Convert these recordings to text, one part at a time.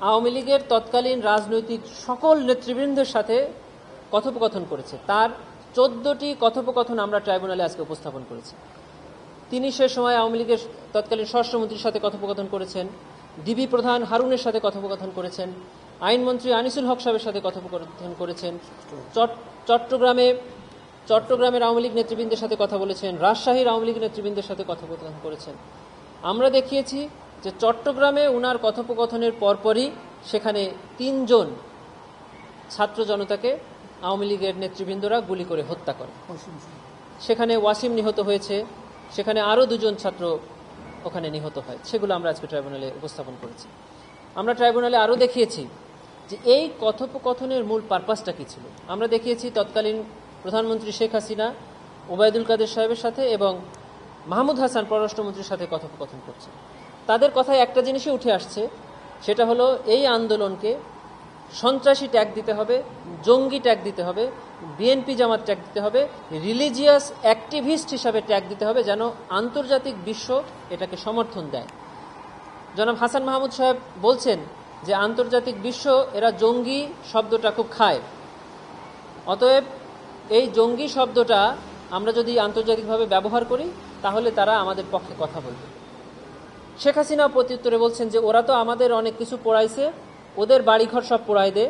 আওয়ামী লীগের তৎকালীন রাজনৈতিক সকল নেতৃবৃন্দের সাথে কথোপকথন করেছে। তার 14টি কথোপকথন আমরা ট্রাইব্যুনালে আজকে উপস্থাপন করেছি। তিনি সে সময় আওয়ামী লীগের তৎকালীন স্বরাষ্ট্রমন্ত্রীর সাথে কথোপকথন করেছেন, ডিবি প্রধান হারুনের সাথে কথোপকথন করেছেন, আইনমন্ত্রী আনিসুল হক সাহেবের সাথে কথোপকথন করেছেন, চট্টগ্রামের আওয়ামী লীগ নেতৃবৃন্দের সাথে কথা বলেছেন, রাজশাহীর আওয়ামী লীগ নেতৃবৃন্দের সাথে কথোপকথন করেছেন। আমরা দেখিয়েছি যে চট্টগ্রামে উনার কথোপকথনের পরপরই সেখানে 3 জন ছাত্র জনতাকে আওয়ামী লীগের নেতৃবৃন্দরা গুলি করে হত্যা করে। সেখানে ওয়াসিম নিহত হয়েছে, সেখানে আরও 2 জন ছাত্র ওখানে নিহত হয়। সেগুলো আমরা আজকে ট্রাইব্যুনালে উপস্থাপন করেছি। আমরা ট্রাইব্যুনালে আরও দেখিয়েছি যে এই কথোপকথনের মূল পারপাসটা কী ছিল। আমরা দেখিয়েছি তৎকালীন প্রধানমন্ত্রী শেখ হাসিনা ওবায়দুল কাদের সাহেবের সাথে এবং মাহমুদ হাসান পররাষ্ট্রমন্ত্রীর সাথে কথোপকথন করছে। তাদের কথায় একটা জিনিসই উঠে আসছে, সেটা হলো এই আন্দোলনকে সন্ত্রাসী ট্যাগ দিতে হবে, জঙ্গি ট্যাগ দিতে হবে, বিএনপি জামাত ট্যাগ দিতে হবে, রিলিজিয়াস অ্যাক্টিভিস্ট হিসাবে ট্যাগ দিতে হবে, যেন আন্তর্জাতিক বিশ্ব এটাকে সমর্থন দেয়। জনাব হাসান মাহমুদ সাহেব বলছেন যে আন্তর্জাতিক বিশ্ব এরা জঙ্গি শব্দটা খুব খায়, অতএব এই জঙ্গি শব্দটা আমরা যদি আন্তর্জাতিকভাবে ব্যবহার করি তাহলে তারা আমাদের পক্ষে কথা বলবে। শেখ হাসিনা প্রত্যুত্তরে বলছেন যে ওরা তো আমাদের অনেক কিছু পোড়াইছে, ওদের বাড়িঘর সব পোড়াই দে,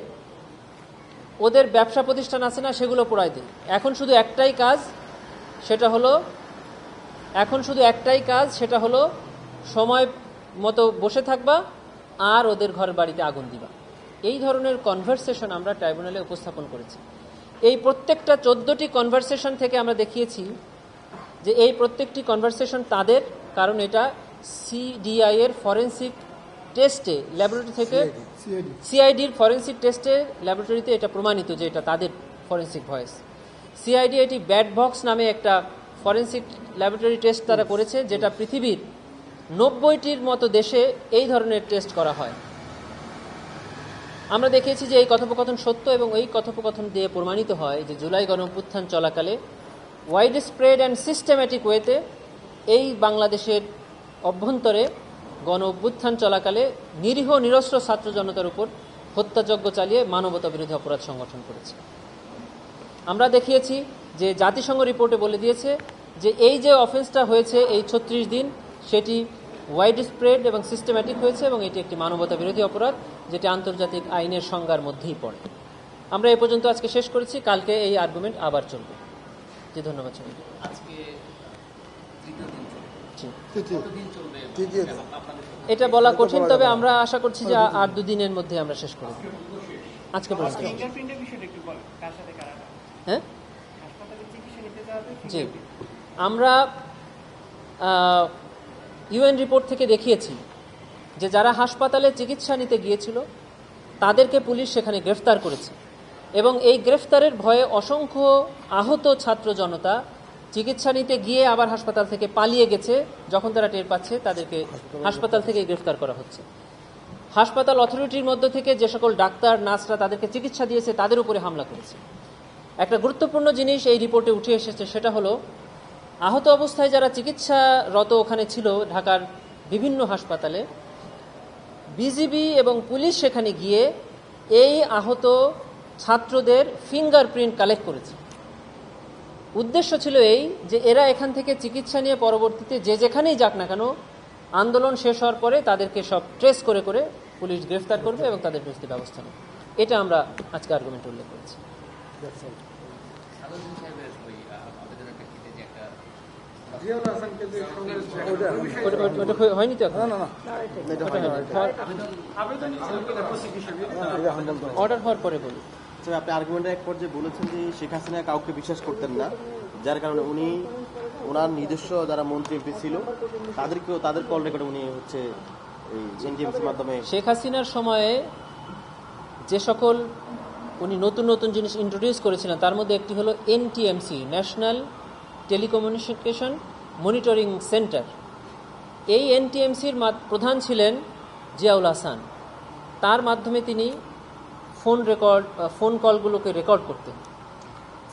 ওদের ব্যবসা প্রতিষ্ঠান আছে না সেগুলো পোড়াই দে, এখন শুধু একটাই কাজ সেটা হলো সময় মতো বসে থাকবা আর ওদের ঘর বাড়িতে আগুন দিবা। এই ধরনের কনভারসেশন আমরা ট্রাইব্যুনালে উপস্থাপন করেছি। এই প্রত্যেকটা 14টি কনভারসেশন থেকে আমরা দেখিয়েছি যে এই প্রত্যেকটি কনভারসেশন তাদের, কারণ এটা সিডিআই এর ফরেন্সিক টেস্টে ল্যাবরেটরি থেকে সিআইডির ফরেন্সিক টেস্টে ল্যাবরেটরিতে এটা প্রমাণিত যে এটা তাদের ফরেন্সিক ভয়েস। সিআইডি এটি ব্যাট বক্স নামে একটা ফরেন্সিক ল্যাবরেটরি টেস্ট তারা করেছে, যেটা পৃথিবীর 90টির মতো দেশে এই ধরনের টেস্ট করা হয়। আমরা দেখিয়েছি যে এই কথোপকথন সত্য এবং এই কথোপকথন দিয়ে প্রমাণিত হয় যে জুলাই গণঅভ্যুত্থান চলাকালে ওয়াইড স্প্রেড অ্যান্ড সিস্টেম্যাটিক ওয়েতে এই বাংলাদেশের অভ্যন্তরে গণ অভ্যুত্থান চলাকালে নিরীহ নিরস্ত্র ছাত্র জনতার উপর হত্যাযজ্ঞ চালিয়ে মানবতা বিরোধী অপরাধ সংগঠন করেছে। আমরা দেখিয়েছি যে জাতিসংঘ রিপোর্টে বলে দিয়েছে যে এই যে অফেন্সটা হয়েছে এই 36 দিন, সেটি ওয়াইড স্প্রেড এবং সিস্টেম্যাটিক হয়েছে এবং এটি একটি মানবতা বিরোধী অপরাধ, যেটি আন্তর্জাতিক আইনের সংজ্ঞার মধ্যেই পড়ে। আমরা এই পর্যন্ত আজকে শেষ করেছি, কালকে এই আর্গুমেন্ট আবার চলবে। জি, ধন্যবাদ। এটা বলা কঠিন, তবে আমরা আশা করছি যে আর 2 দিনের মধ্যে আমরা শেষ করব। আজকে পর্যন্ত হ্যাঁ, জি, আমরা ইউএন রিপোর্ট থেকে দেখিয়েছি যে যারা হাসপাতালে চিকিৎসা নিতে গিয়েছিল তাদেরকে পুলিশ সেখানে গ্রেফতার করেছে এবং এই গ্রেফতারের ভয়ে অসংখ্য আহত ছাত্র জনতা চিকিৎসা নিতে গিয়ে আবার হাসপাতাল থেকে পালিয়ে গেছে। যখন তারা টের পাচ্ছে তাদেরকে হাসপাতাল থেকে গ্রেফতার করা হচ্ছে। হাসপাতাল অথরিটির মধ্য থেকে যে সকল ডাক্তার নার্সরা তাদেরকে চিকিৎসা দিয়েছে তাদের উপরে হামলা করেছে। একটা গুরুত্বপূর্ণ জিনিস এই রিপোর্টে উঠে এসেছে, সেটা হলো আহত অবস্থায় যারা চিকিৎসারত ওখানে ছিল ঢাকার বিভিন্ন হাসপাতালে, বিজিবি এবং পুলিশ সেখানে গিয়ে এই আহত ছাত্রদের ফিঙ্গারপ্রিন্ট কালেক্ট করেছে। উদ্দেশ্য ছিল এই যে এরা এখান থেকে চিকিৎসা নিয়ে পরবর্তীতে যে যেখানেই যাক না কেন আন্দোলন শেষ হওয়ার পরে তাদেরকে সব ট্রেস করে করে পুলিশ গ্রেফতার করবে এবং তাদের বিরুদ্ধে ব্যবস্থা নেবে। এটা আমরা আজকে আর্গুমেন্ট উল্লেখ করেছি। হয়নি তো অর্ডার হওয়ার পরে বলি। আপনি আর্গুমেন্টের এক পর্যায়ে বলেছেন যে শেখ হাসিনা কাউকে বিশ্বাস করতেন না, যার কারণে উনি ওনার নিজস্ব যারা মন্ত্রী এমপি ছিল তাদের কল রেকর্ডে উনি হচ্ছে এনটিএমসির মাধ্যমে শেখ হাসিনার সময়ে যে সকল উনি নতুন নতুন জিনিস ইন্ট্রোডিউস করেছিলেন তার মধ্যে একটি হলো NTMC, national telecommunication monitoring centre. এই এনটিএমসির প্রধান ছিলেন জিয়াউল হাসান। তার মাধ্যমে তিনি ফোন কলগুলোকে রেকর্ড করতেন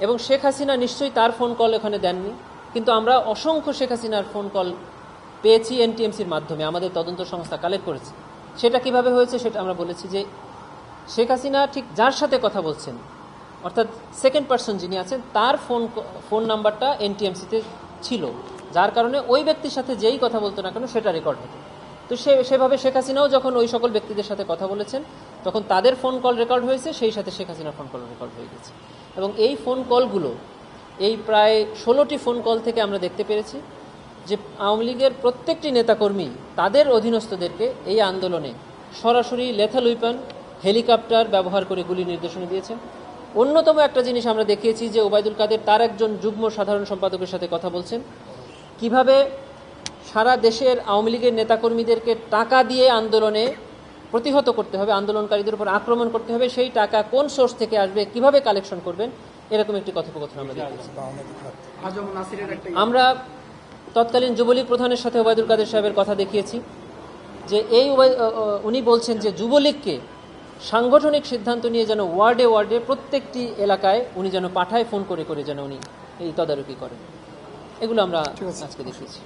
এবং শেখ হাসিনা নিশ্চয়ই তার ফোন কল এখানে দেননি, কিন্তু আমরা অসংখ্য শেখ হাসিনার ফোন কল পেয়েছি এনটিএমসির মাধ্যমে, আমাদের তদন্ত সংস্থা কালেক্ট করেছে। সেটা কিভাবে হয়েছে সেটা আমরা বলেছি যে শেখ হাসিনা ঠিক যার সাথে কথা বলছেন, অর্থাৎ সেকেন্ড পার্সন যিনি আছেন, তার ফোন নাম্বারটা এনটিএমসিতে ছিল, যার কারণে ওই ব্যক্তির সাথে যেই কথা বলতো না কেন সেটা রেকর্ড হতো। তো সেভাবে শেখ হাসিনাও যখন ওই সকল ব্যক্তিদের সাথে কথা বলেছেন, তখন তাদের ফোন কল রেকর্ড হয়েছে, সেই সাথে শেখ হাসিনার ফোন কল রেকর্ড হয়ে গেছে। এবং এই ফোন কলগুলো, এই প্রায় 16টি ফোন কল থেকে আমরা দেখতে পেরেছি যে আওয়ামী লীগের প্রত্যেকটি নেতাকর্মী তাদের অধীনস্থদেরকে এই আন্দোলনে সরাসরি লেথাল উইপন, হেলিকপ্টার ব্যবহার করে গুলি নির্দেশনা দিয়েছেন। অন্যতম একটা জিনিস আমরা দেখিয়েছি যে ওবায়দুল কাদের তার একজন যুগ্ম সাধারণ সম্পাদকের সাথে কথা বলছেন, কিভাবে সারা দেশের আওয়ামী লীগের নেতাকর্মীদেরকে টাকা দিয়ে আন্দোলনে প্রতিহত করতে হবে, আন্দোলনকারীদের উপর আক্রমণ করতে হবে, সেই টাকা কোন সোর্স থেকে আসবে, কিভাবে কালেকশন করবেন, এরকম একটি কথোপকথন আমরা দেখেছি। আমরা তৎকালীন যুবলীগ প্রধানের সাথে ওবায়দুল কাদের সাহেবের কথা দেখিয়েছি যে উনি বলছেন যে যুবলীগকে সাংগঠনিক সিদ্ধান্ত নিয়ে যেন ওয়ার্ডে ওয়ার্ডে প্রত্যেকটি এলাকায় উনি যেন পাঠায়, ফোন করে করে যেন উনি এই তদারকি করেন। এগুলো আমরা আজকে দেখিয়েছি।